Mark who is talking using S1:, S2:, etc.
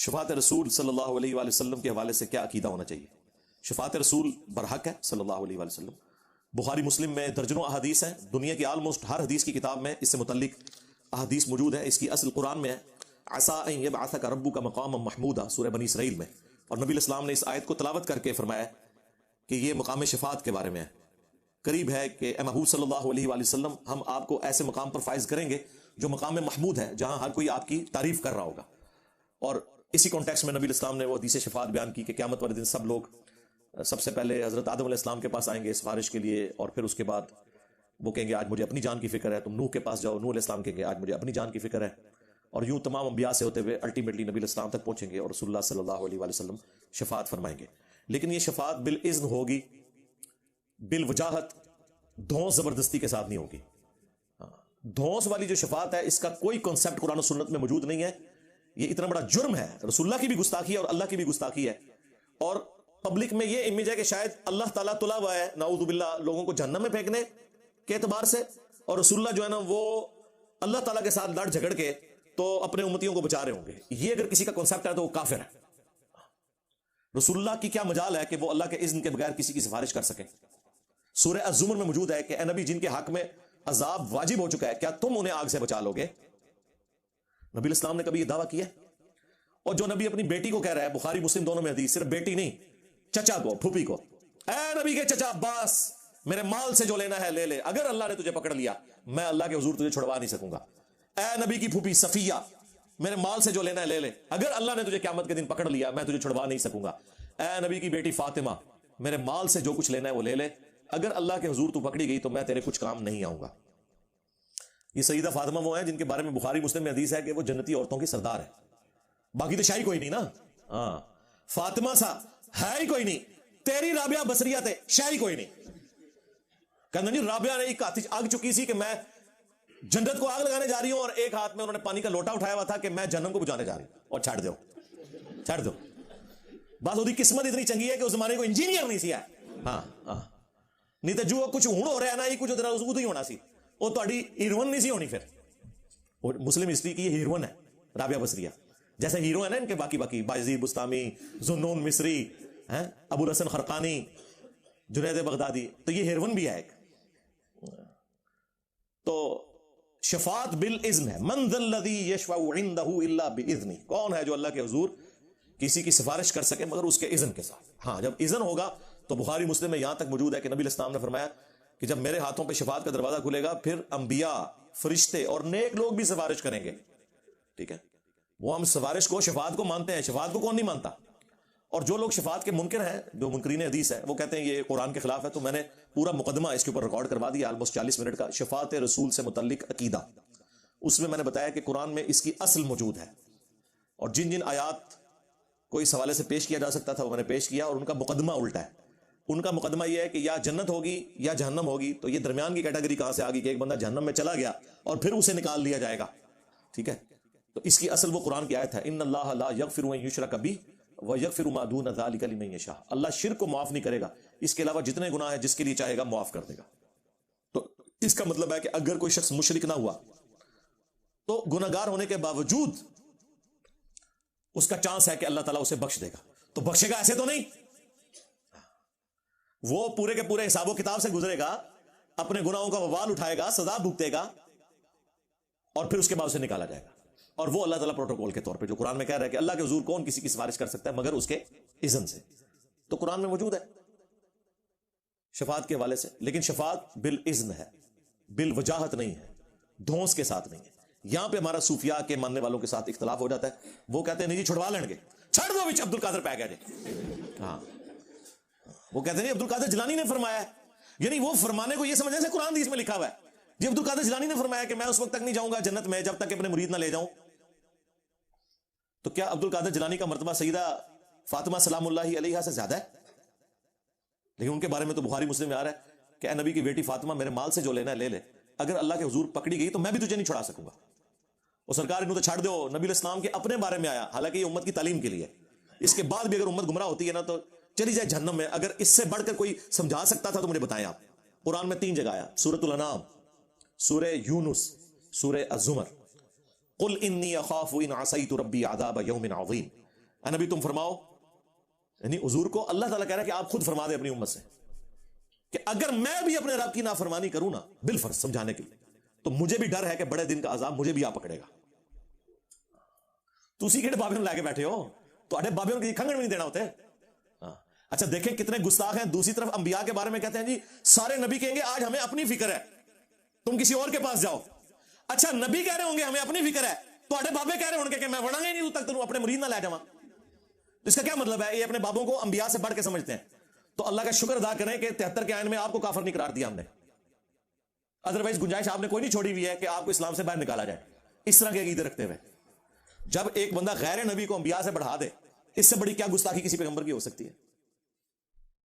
S1: شفاعت رسول صلی اللہ علیہ وآلہ وسلم کے حوالے سے کیا عقیدہ ہونا چاہیے؟ شفاعت رسول برحق ہے صلی اللہ علیہ وآلہ وسلم. بخاری مسلم میں درجنوں احادیث ہیں، دنیا کی آلموسٹ ہر حدیث کی کتاب میں اس سے متعلق احادیث موجود ہے. اس کی اصل قرآن میں ہے، عسیٰ ان یبعثک ربک مقاما محمودا، سورہ بنی اسرائیل میں. اور نبی الاسلام نے اس آیت کو تلاوت کر کے فرمایا کہ یہ مقام شفاعت کے بارے میں ہے. قریب ہے کہ اے محبوب صلی اللہ علیہ وآلہ وسلم، ہم آپ کو ایسے مقام پر فائز کریں گے جو مقام محمود ہے، جہاں ہر کوئی آپ کی تعریف کر رہا ہوگا. اور اسی کانٹیکس میں نبی الاسلام نے وہ حدیث شفاعت بیان کی کہ قیامت والے دن سب لوگ سب سے پہلے حضرت آدم علیہ السلام کے پاس آئیں گے سفارش کے لیے، اور پھر اس کے بعد وہ کہیں گے آج مجھے اپنی جان کی فکر ہے. تم نوح کے پاس جاؤ، نوح علیہ السلام کہیں گے آج مجھے اپنی جان کی فکر ہے. اور یوں تمام انبیاء سے ہوتے ہوئے الٹیمیٹلی نبی الاسلام تک پہنچیں گے اور رسول اللہ صلی اللہ علیہ وآلہ وسلم شفاعت فرمائیں گے. لیکن یہ شفاعت بالاذن ہوگی، بالوجاہت، دھونس زبردستی کے ساتھ نہیں ہوگی. دھونس والی جو شفاعت ہے اس کا کوئی کنسپٹ قرآن و سنت میں موجود نہیں ہے. یہ اتنا بڑا جرم ہے، رسول اللہ کی بھی گستاخی ہے اور اللہ کی بھی گستاخی ہے. اور پبلک میں یہ امیج ہے کہ شاید اللہ تعالیٰ تلا ہوا ہے نعوذ باللہ لوگوں کو جہنم میں پھینکنے کے اعتبار سے، اور رسول اللہ جو ہے نا وہ اللہ تعالیٰ کے ساتھ لڑ جھگڑ کے تو اپنے امتیوں کو بچا رہے ہوں گے. یہ اگر کسی کا کنسپٹ ہے تو وہ کافر ہے. رسول اللہ کی کیا مجال ہے کہ وہ اللہ کے اذن کے بغیر کسی کی سفارش کر سکیں؟ سورہ الزمر میں موجود ہے کہ اے نبی، جن کے حق میں عذاب واجب ہو چکا ہے، کیا تم انہیں آگ سے بچا لو گے؟ نبی الاسلام نے کبھی یہ دعویٰ کیا ہے؟ اور جو نبی اپنی بیٹی کو کہہ رہا ہے، بخاری مسلم دونوں میں حدیث، صرف بیٹی نہیں، چچا کو، پھوپھی کو، اے نبی کے چچا عباس، میرے مال سے جو لینا ہے لے لے، اگر اللہ نے تجھے پکڑ لیا میں اللہ کے حضور تجھے چھڑوا نہیں سکوں گا. اے نبی کی پھوپھی صفیہ، میرے مال سے جو لینا ہے لے لے، اگر اللہ نے تجھے قیامت کے دن پکڑ لیا میں تجھے چھڑوا نہیں سکوں گا. اے نبی کی بیٹی فاطمہ، میرے مال سے جو کچھ لینا ہے وہ لے لے، اگر اللہ کے حضور تو پکڑی گئی تو میں تیرے کچھ کام نہیں آؤں گا. یہ سیدہ فاطمہ وہ ہیں جن کے بارے میں بخاری مسلم میں حدیث ہے کہ وہ جنتی عورتوں کی سردار ہے. باقی تو شاہی کوئی نہیں نا. ہاں، فاطمہ سا ہے ہی کوئی نہیں. تیری رابعہ بصریہ تھے، شاہی کوئی نہیں. کہنا نہیں، رابعہ نے ایک ہاتھ آگ چکی سی کہ میں جنت کو آگ لگانے جا رہی ہوں، اور ایک ہاتھ میں انہوں نے پانی کا لوٹا اٹھایا ہوا تھا کہ میں جہنم کو بجھانے جا رہی ہوں، اور چھڑ دو. بس وہی قسمت اتنی چنگی ہے کہ اس زمانے کو انجینئر نہیں سی ہے. ہاں نہیں تو جو کچھ ہوں ہو رہا ہے نا، یہ کچھ ادھر اس ہی ہونا سی، وہ تہاڈی ہیروئن نہیں سی ہونی. پھر اور مسلم ہسٹری کی یہ ہیروئن ہے رابعہ بصریہ، جیسے ہیرو ہے نا ان کے باقی بایزید بستامی، ذوالنون مصری، ابو الحسن خرقانی، جنید بغدادی، تو یہ ہیروئن بھی ہے ایک. تو شفاعت بالاذن ہے. من ذا الذی یشفع عنده الا باذنہ، کون ہے جو اللہ کے حضور کسی کی سفارش کر سکے مگر اس کے اذن کے ساتھ. ہاں، جب اذن ہوگا تو بخاری مسلم میں یہاں تک موجود ہے کہ نبی الاسلام نے فرمایا کہ جب میرے ہاتھوں پہ شفاعت کا دروازہ کھلے گا پھر انبیاء، فرشتے اور نیک لوگ بھی سفارش کریں گے. ٹھیک ہے، وہ ہم سفارش کو، شفاعت کو مانتے ہیں. شفاعت کو کون نہیں مانتا؟ اور جو لوگ شفاعت کے منکر ہیں، جو منکرین حدیث ہیں، وہ کہتے ہیں یہ قرآن کے خلاف ہے. تو میں نے پورا مقدمہ اس کے اوپر ریکارڈ کروا دیا، آلموسٹ 40 منٹ کا، شفاعت رسول سے متعلق عقیدہ. اس میں نے بتایا کہ قرآن میں اس کی اصل موجود ہے، اور جن جن آیات کو اس حوالے سے پیش کیا جا سکتا تھا وہ میں نے پیش کیا، اور ان کا مقدمہ الٹا ہے. ان کا مقدمہ یہ ہے کہ یا جنت ہوگی یا جہنم ہوگی. تو یہ درمیان کی کیٹیگری کہاں سے آ گئی کہ ایک بندہ جہنم میں چلا گیا اور پھر اسے نکال لیا جائے گا؟ ٹھیک ہے، تو اس کی اصل وہ قرآن کی آیت ہے، ان اللہ لا یغفر ان یشرک بہ ویغفر ما دون ذلک لمن یشاء. اللہ شرک کو معاف نہیں کرے گا، اس کے علاوہ جتنے گناہ ہیں جس کے لیے چاہے گا معاف کر دے گا. تو اس کا مطلب ہے کہ اگر کوئی شخص مشرک نہ ہوا تو گناہگار ہونے کے باوجود اس کا چانس ہے کہ اللہ تعالیٰ اسے بخش دے گا. تو بخشے گا ایسے تو نہیں، وہ پورے کے پورے حساب و کتاب سے گزرے گا، اپنے گناہوں کا وبال اٹھائے گا، سزا بھگتے گا، اور پھر اس کے بعد اسے نکالا جائے گا. اور وہ اللہ تعالیٰ پروٹوکول کے طور پہ جو قرآن میں کہہ رہا ہے کہ اللہ کے حضور کون کسی کی سفارش کر سکتا ہے مگر اس کے اذن سے، تو قرآن میں موجود ہے شفاعت کے حوالے سے. لیکن شفاعت بالاذن ہے، بالوجاہت نہیں ہے، دھونس کے ساتھ نہیں ہے. یہاں پہ ہمارا صوفیاء کے ماننے والوں کے ساتھ اختلاف ہو جاتا ہے. وہ کہتے ہیں نہیں جی چھڑوا لیں گے، چھڑ دو بچ عبد القادر پہ گیا جی. ہاں، وہ کہتے ہیں عبد القادر جیلانی نے فرمایا ہے، یعنی وہ فرمانے کو یہ سمجھنے سے قرآن حدیث میں لکھا ہوا ہے جی عبد القادر جیلانی نے فرمایا کہ میں اس وقت تک نہیں جاؤں گا جنت میں جب تک کہ اپنے مرید نہ لے جاؤں. تو کیا عبد القادر جیلانی کا مرتبہ سیدہ فاطمہ سلام اللہ علیہا سے زیادہ ہے؟ لیکن ان کے بارے میں تو بخاری مسلم میں آ رہا ہے کہ اے نبی کی بیٹی فاطمہ، میرے مال سے جو لینا ہے لے لے، اگر اللہ کے حضور پکڑی گئی تو میں بھی تجھے نہیں چھڑا سکوں گا. اور سرکار انہوں تو چھڑ دو. نبی الاسلام کے اپنے بارے میں آیا، حالانکہ یہ امت کی تعلیم کے لیے. اس کے بعد بھی اگر امت گمراہ ہوتی ہے نا تو چلی جائے جہنم میں. اگر اس سے بڑھ کر کوئی سمجھا سکتا تھا تو مجھے بتائیں آپ. قرآن میں 3 جگہ آیا، سورۃ الانعام، سورہ یونس، سورہ الزمر. قل انی اخاف ان عصیت ربی عذاب یوم عظیم. اے نبی تم فرماؤ، یعنی حضور کو اللہ تعالیٰ کہہ رہا ہے کہ آپ خود فرما دیں اپنی امت سے کہ اگر میں بھی اپنے رب کی نافرمانی کروں نا بالفرض سمجھانے کے لیے، تو مجھے بھی ڈر ہے کہ بڑے دن کا عذاب مجھے بھی آ پکڑے گا. تسی کہڑے بابے لا کے بیٹھے ہو، تو بابے کی کھنگن بھی نہیں دینا ہوتے. اچھا دیکھیں کتنے گستاخ ہیں. دوسری طرف انبیاء کے بارے میں کہتے ہیں جی سارے نبی کہیں گے آج ہمیں اپنی فکر ہے، تم کسی اور کے پاس جاؤ. اچھا نبی کہہ رہے ہوں گے ہمیں اپنی فکر ہے، تو بابے کہہ رہے ہوں گے کہ میں وڑا گا ہی نہیں تک تم اپنے مرید نہ لے جاؤں. اس کا کیا مطلب ہے؟ یہ اپنے بابوں کو انبیاء سے بڑھ کے سمجھتے ہیں. تو اللہ کا شکر ادا کریں کہ 73 کے آئین میں آپ کو کافر نہیں قرار دیا ہم نے، ادروائز گنجائش آپ نے کوئی نہیں چھوڑی ہوئی ہے کہ آپ کو اسلام سے باہر نکالا جائے اس طرح کے عقیدے رکھتے ہوئے. جب ایک بندہ غیر نبی کو انبیاء سے بڑھا دے، اس سے بڑی کیا گستاخی کسی پیغمبر کی ہو سکتی ہے؟